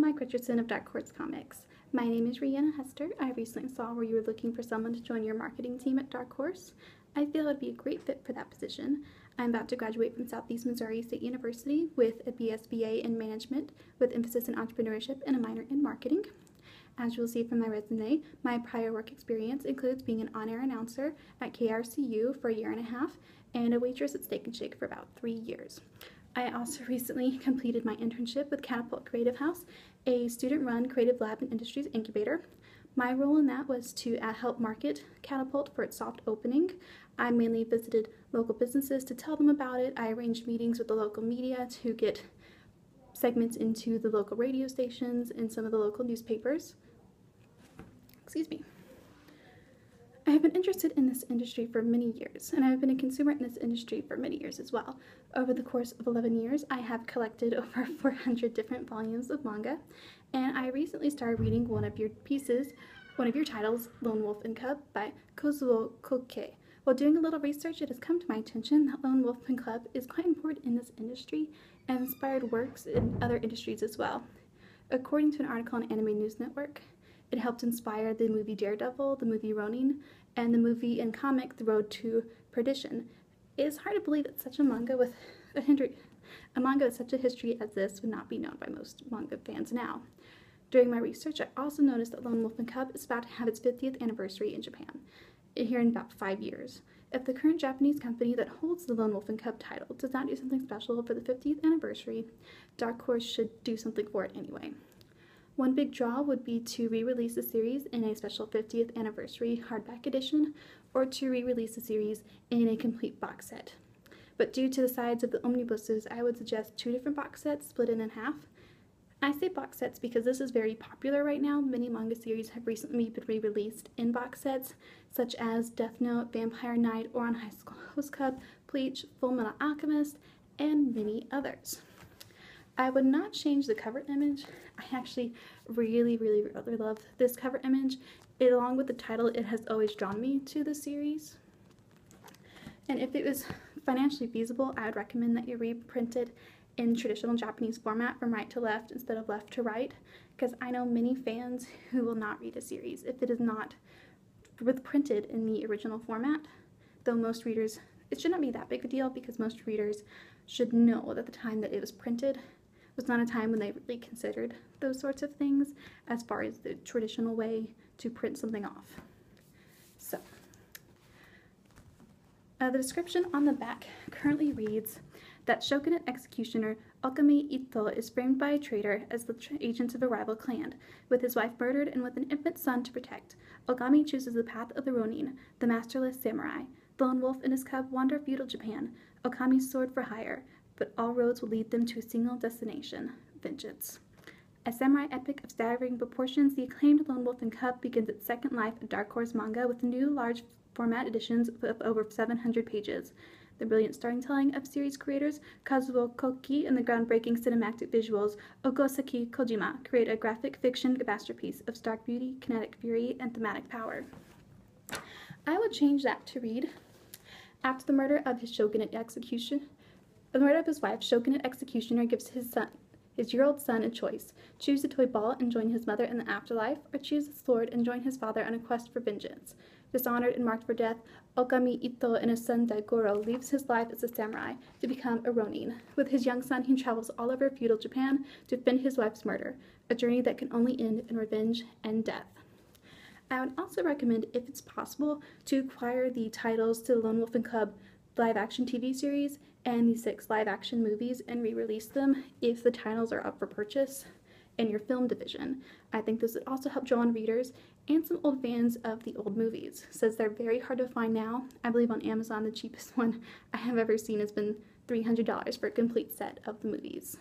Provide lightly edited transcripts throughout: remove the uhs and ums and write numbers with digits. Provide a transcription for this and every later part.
Mike Richardson of Dark Horse Comics. My name is Rianna Hester. I recently saw where you were looking for someone to join your marketing team at Dark Horse. I feel I'd be a great fit for that position. I'm about to graduate from Southeast Missouri State University with a BSBA in management with emphasis in entrepreneurship and a minor in marketing. As you'll see from my resume, my prior work experience includes being an on-air announcer at KRCU for a year and a half and a waitress at Steak and Shake for about 3 years. I also recently completed my internship with Catapult Creative House, a student-run creative lab and industries incubator. My role in that was to help market Catapult for its soft opening. I mainly visited local businesses to tell them about it. I arranged meetings with the local media to get segments into the local radio stations and some of the local newspapers. Excuse me. I have been interested in this industry for many years, and I've been a consumer in this industry for many years as well. Over the course of 11 years, I have collected over 400 different volumes of manga, and I recently started reading one of your titles, Lone Wolf and Cub by Kozuo Koke. While doing a little research, it has come to my attention that Lone Wolf and Cub is quite important in this industry and inspired works in other industries as well. According to an article on Anime News Network, it helped inspire the movie Daredevil, the movie Ronin, and the movie and comic The Road to Perdition. It is hard to believe that such a manga with such a history as this would not be known by most manga fans now. During my research, I also noticed that Lone Wolf and Cub is about to have its 50th anniversary in Japan, here in about 5 years. If the current Japanese company that holds the Lone Wolf and Cub title does not do something special for the 50th anniversary, Dark Horse should do something for it anyway. One big draw would be to re-release the series in a special 50th anniversary hardback edition, or to re-release the series in a complete box set. But due to the size of the omnibuses, I would suggest 2 different box sets split in half. I say box sets because this is very popular right now. Many manga series have recently been re-released in box sets, such as Death Note, Vampire Knight, Ouran High School Host Club, Bleach, Fullmetal Alchemist, and many others. I would not change the cover image. I actually really love this cover image. Along with the title, it has always drawn me to the series. And if it was financially feasible, I would recommend that you reprint it in traditional Japanese format from right to left instead of left to right, because I know many fans who will not read a series if it is not printed in the original format, though most readers, it should not be that big of a deal because most readers should know that the time that it was printed was not a time when they really considered those sorts of things as far as the traditional way to print something off. So, the description on the back currently reads that Shogunate executioner Okami Ito is framed by a traitor as the agent of a rival clan. With his wife murdered and with an infant son to protect, Okami chooses the path of the Ronin, the masterless samurai. The lone wolf and his cub wander feudal Japan, Okami's sword for hire, but all roads will lead them to a single destination, vengeance. A samurai epic of staggering proportions, the acclaimed Lone Wolf and Cub begins its second life at Dark Horse Manga with new large format editions of over 700 pages. The brilliant storytelling of series creators Kazuo Koki and the groundbreaking cinematic visuals Ogosaki Kojima create a graphic fiction masterpiece of stark beauty, kinetic fury, and thematic power. I would change that to read, after the murder of his wife, Shogunate executioner gives his year-old son a choice. Choose the toy ball and join his mother in the afterlife, or choose the sword and join his father on a quest for vengeance. Dishonored and marked for death, Okami Ito and his son Daigoro leaves his life as a samurai to become a ronin. With his young son, he travels all over feudal Japan to defend his wife's murder, a journey that can only end in revenge and death. I would also recommend, if it's possible, to acquire the titles to the Lone Wolf and Cub live-action TV series and the 6 live-action movies and re-release them if the titles are up for purchase in your film division. I think this would also help draw in readers and some old fans of the old movies, since they're very hard to find now. I believe on Amazon the cheapest one I have ever seen has been $300 for a complete set of the movies.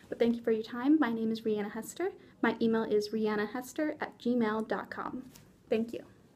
But thank you for your time. My name is Rianna Hester. My email is riannahester@gmail.com. Thank you.